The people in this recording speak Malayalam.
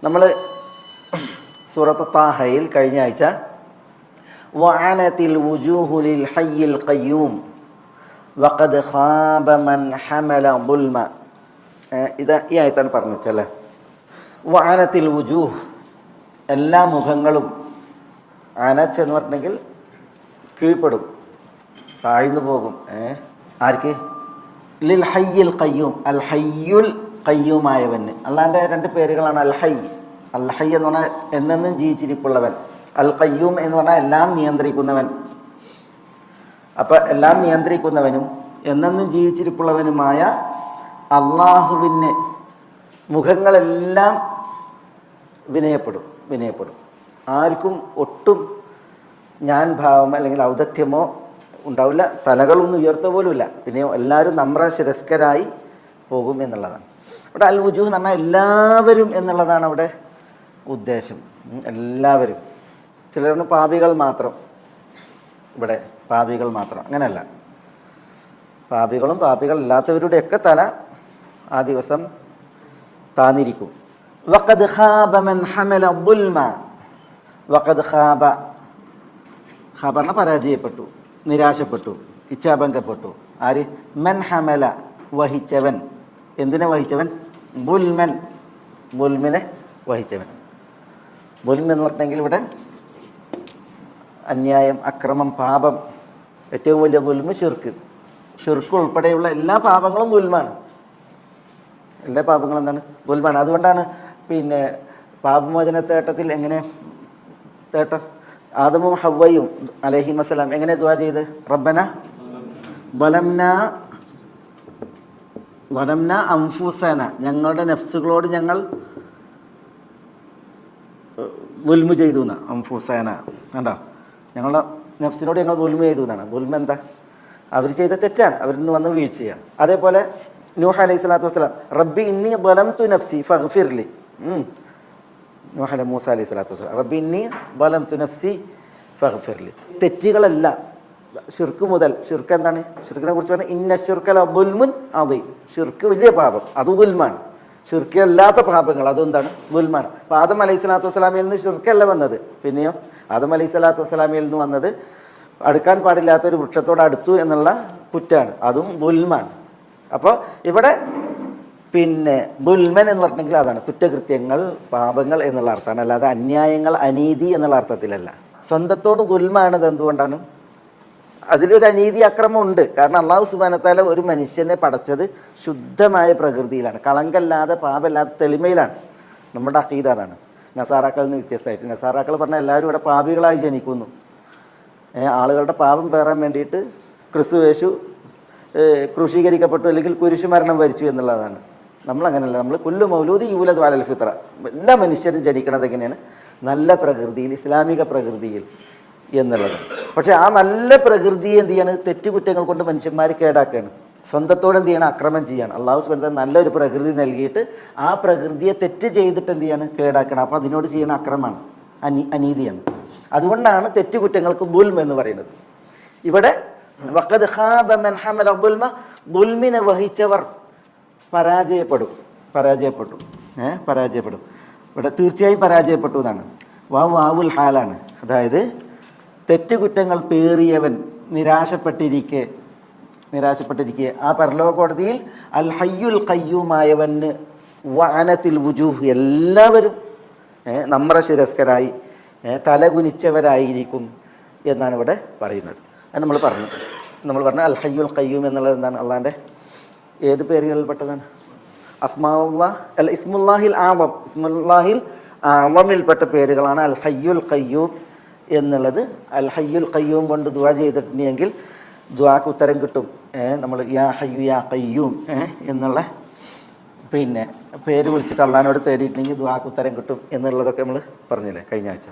നമ്മൾ സൂറത്ത് താഹയിൽ കഴിഞ്ഞ ആഴ്ച വഅനതിൽ വുജൂഹു ലിൽ ഹയ്യിൽ ഖയ്യൂം വഖദ് ഖാബ മൻ ഹമല ദുൽമ, ഈ ആയത്താണ് പറഞ്ഞു വെച്ചല്ലേ. വഅനതിൽ വുജൂഹ്, എല്ലാ മുഖങ്ങളും, അനച്ച് എന്ന് പറഞ്ഞെങ്കിൽ കീഴ്പ്പെടും, താഴ്ന്നു പോകും. ആർക്ക്? ലിൽ ഹയ്യിൽ ഖയ്യൂം, അൽ ഹയ്യുൽ ഖയ്യൂമായവന്. അള്ളാൻ്റെ രണ്ട് പേരുകളാണ് അൽ ഹൈ. അൽ ഹൈ എന്ന് പറഞ്ഞാൽ എന്നെന്നും ജീവിച്ചിരിപ്പുള്ളവൻ, അൽ ഖയ്യൂം എന്ന് പറഞ്ഞാൽ എല്ലാം നിയന്ത്രിക്കുന്നവൻ. അപ്പം എല്ലാം നിയന്ത്രിക്കുന്നവനും എന്നെന്നും ജീവിച്ചിരിപ്പുള്ളവനുമായ അള്ളാഹുവിന് മുഖങ്ങളെല്ലാം വിനയപ്പെടും. ആർക്കും ഒട്ടും ഞാൻ ഭാവം അല്ലെങ്കിൽ ഔദത്യമോ ഉണ്ടാവില്ല, തലകളൊന്നും ഉയർത്ത പോലുമില്ല. പിന്നെ എല്ലാവരും നമ്രശിരസ്കരായി പോകും എന്നുള്ളതാണ്. അവിടെ അൽ വുജൂഹ് എന്ന് പറഞ്ഞാൽ എല്ലാവരും എന്നുള്ളതാണ് അവിടെ ഉദ്ദേശം. എല്ലാവരും. ചിലരുടെ പാപികൾ മാത്രം, ഇവിടെ പാപികൾ മാത്രം, അങ്ങനെയല്ല. പാപികളും പാപികളല്ലാത്തവരുടെയൊക്കെ തല ആ ദിവസം താന്നിരിക്കും. വഖദ് ഖാബ മൻ ഹമല ദുൽമ. വഖദ് ഖാബ, ഖാബ പറഞ്ഞാൽ പരാജയപ്പെട്ടു, നിരാശപ്പെട്ടു, ഇച്ഛാഭംഗപ്പെട്ടു. ആര്? മൻ ഹമല, വഹിച്ചവൻ. എന്തിനെ വഹിച്ചവൻ? ദുൽമൻ, ദുൽമിനെ വഹിച്ചവൻ. ദുൽമ എന്ന് പറഞ്ഞെങ്കിൽ ഇവിടെ അന്യായം, അക്രമം, പാപം. ഏറ്റവും വലിയ ദുൽമ ഷിർക്ക് ഉൾപ്പെടെയുള്ള എല്ലാ പാപങ്ങളും ദുൽമാണ്. എല്ലാ പാപങ്ങളും എന്താണ്? ദുൽമാണ്. അതുകൊണ്ടാണ് പിന്നെ പാപമോചന തേട്ടത്തിൽ എങ്ങനെ തേട്ടം ആദമും ഹവ്വയും അലൈഹിമസ്സലാം എങ്ങനെ ദുആ ചെയ്ത്? റബ്ബന വലംന അംഫുസന, ഞങ്ങളുടെ നഫ്സുകളോട് ഞങ്ങൾ ദുൽമു ചെയ്തു എന്നാ. അംഫുസന കണ്ടോ, ഞങ്ങളുടെ നഫ്സിനോട് ഞങ്ങൾ ദുൽമു ചെയ്തു എന്നാണ്. ദുൽമ എന്താ? അവർ ചെയ്ത തെറ്റാണ്, അവരിൽ നിന്ന് വന്ന വീഴ്ചയാണ്. അതേപോലെ നൂഹ് അലൈഹി സ്വലാത്തു വസ്സലാം, റബ്ബി ഇന്നി ളലംതു നഫ്സി ഫഗ്ഫിർലി. മൂസ അലൈഹി സ്വലാത്തു വസ്സലാം, റബ്ബി ഇന്നി ളലംതു നഫ്സി ഫഗ്ഫിർലി. തെറ്റുകളല്ല, ഷിർക്ക് മുതൽ. ഷിർക്ക് എന്താണ്? ഷിർക്കിനെ കുറിച്ച് പറഞ്ഞാൽ ഇന്ന ശിർക ലദുൽമുൻ അദീം. ഷിർക്ക് വലിയ പാപം, അത് ദുൽമാണ്. ഷിർക്ക് അല്ലാത്ത പാപങ്ങൾ അതെന്താണ്? ദുൽമാണ്. അപ്പോൾ ആദം അലൈഹി സ്വലാത്തു വസ്സലാമിൽ നിന്ന് ഷിർക്കല്ല വന്നത്. പിന്നെയോ ആദം അലൈഹി സ്വലാത്തു വസ്സലാമിൽ നിന്ന് വന്നത് അടുക്കാൻ പാടില്ലാത്തൊരു വൃക്ഷത്തോട് അടുത്തു എന്നുള്ള കുറ്റാണ്, അതും ദുൽമാണ്. അപ്പോൾ ഇവിടെ പിന്നെ ദുൽമൻ എന്ന് പറഞ്ഞെങ്കിൽ അതാണ് കുറ്റകൃത്യങ്ങൾ, പാപങ്ങൾ എന്നുള്ള അർത്ഥമാണ്, അല്ലാതെ അന്യായങ്ങൾ, അനീതി എന്നുള്ള അർത്ഥത്തിലല്ല. സ്വന്തത്തോട് ദുൽമാണത് എന്തുകൊണ്ടാണ്? അതിലൊരു അനീതി, അക്രമം ഉണ്ട്. കാരണം അള്ളാഹു സുബ്ഹാനഹു വ തആല ഒരു മനുഷ്യനെ പടച്ചത് ശുദ്ധമായ പ്രകൃതിയിലാണ്, കളങ്കല്ലാതെ പാപമില്ലാതെ തെളിമയിലാണ്. നമ്മുടെ അഖീദ അതാണ്. നസാറാക്കളിൽ നിന്ന് വ്യത്യസ്തമായിട്ട്, നസാറാക്കൾ പറഞ്ഞാൽ എല്ലാവരും ഇവിടെ പാപികളായി ജനിക്കുന്നു. ആളുകളുടെ പാപം പേറാൻ വേണ്ടിയിട്ട് ക്രിസ്തുവേശു ക്രൂശീകരിക്കപ്പെട്ടു അല്ലെങ്കിൽ കുരിശുമരണം വരിച്ചു എന്നുള്ളതാണ്. നമ്മളങ്ങനെയല്ല. നമ്മൾ കുല്ലു മൗലൂദി യൂലദു അലൽ ഫിത്ര. എല്ലാ മനുഷ്യരും ജനിക്കണത് എങ്ങനെയാണ്? നല്ല പ്രകൃതിയിൽ, ഇസ്ലാമിക പ്രകൃതിയിൽ എന്നുള്ളത്. പക്ഷേ ആ നല്ല പ്രകൃതിയെ എന്ത് ചെയ്യാണ്? തെറ്റുകുറ്റങ്ങൾ കൊണ്ട് മനുഷ്യന്മാർ കേടാക്കുകയാണ്. സ്വന്തത്തോടെ എന്ത് ചെയ്യണം? അക്രമം ചെയ്യാണ്. അള്ളാഹു സുബ്ഹാനഹു വ തആല നല്ലൊരു പ്രകൃതി നൽകിയിട്ട് ആ പ്രകൃതിയെ തെറ്റ് ചെയ്തിട്ട് എന്ത് ചെയ്യാണ്? കേടാക്കണം. അപ്പോൾ അതിനോട് ചെയ്യുന്ന അക്രമമാണ്, അനീതിയാണ്. അതുകൊണ്ടാണ് തെറ്റുകുറ്റങ്ങൾക്ക് ദുൽമ എന്ന് പറയുന്നത്. ഇവിടെ വഖദ് ഖാബ മൻ ഹമല ദുൽമ, ദുൽമിനെ വഹിച്ചവർ പരാജയപ്പെട്ടു. ഇവിടെ തീർച്ചയായും പരാജയപ്പെട്ടു എന്നാണ്. വാവുൽ ഹാലാണ്. അതായത് തെറ്റുകുറ്റങ്ങൾ പേറിയവൻ നിരാശപ്പെട്ടിരിക്കെ ആ പരലോക കോടതിയിൽ അൽ ഹയ്യുൽ ഖയ്യൂമായവന് വഅനതിൽ വുജൂഹ്, എല്ലാവരും നമ്രശിരസ്കരായി തലകുനിച്ചവരായിരിക്കും എന്നാണ് ഇവിടെ പറയുന്നത്. അത് നമ്മൾ പറഞ്ഞു അൽ ഹയ്യുൽ ഖയ്യൂം എന്നുള്ളത് എന്താണ്? അള്ളാൻ്റെ ഏത് പേരുകളിൽപ്പെട്ടതാണ്? ഇസ്മുല്ലാഹിൽ ആദം, ഇസ്മുല്ലാഹിൽ ആദമിൽപ്പെട്ട പേരുകളാണ് അൽ ഹയ്യുൽ ഖയ്യൂം എന്നുള്ളത്. അൽ ഹയ്യുൽ ഖയ്യൂം കൊണ്ട് ദുആ ചെയ്തിട്ടുണ്ടെങ്കിൽ ദുആക്ക് ഉത്തരം കിട്ടും. നമ്മൾ യാ ഹയ്യു യാ ഖയ്യൂം എന്നുള്ള പിന്നെ പേര് വിളിച്ചിട്ട് അള്ളാഹിനോട് തേടിയിട്ടുണ്ടെങ്കിൽ ദുആക്ക് ഉത്തരം കിട്ടും എന്നുള്ളതൊക്കെ നമ്മൾ പറഞ്ഞില്ലേ കഴിഞ്ഞ ആഴ്ച.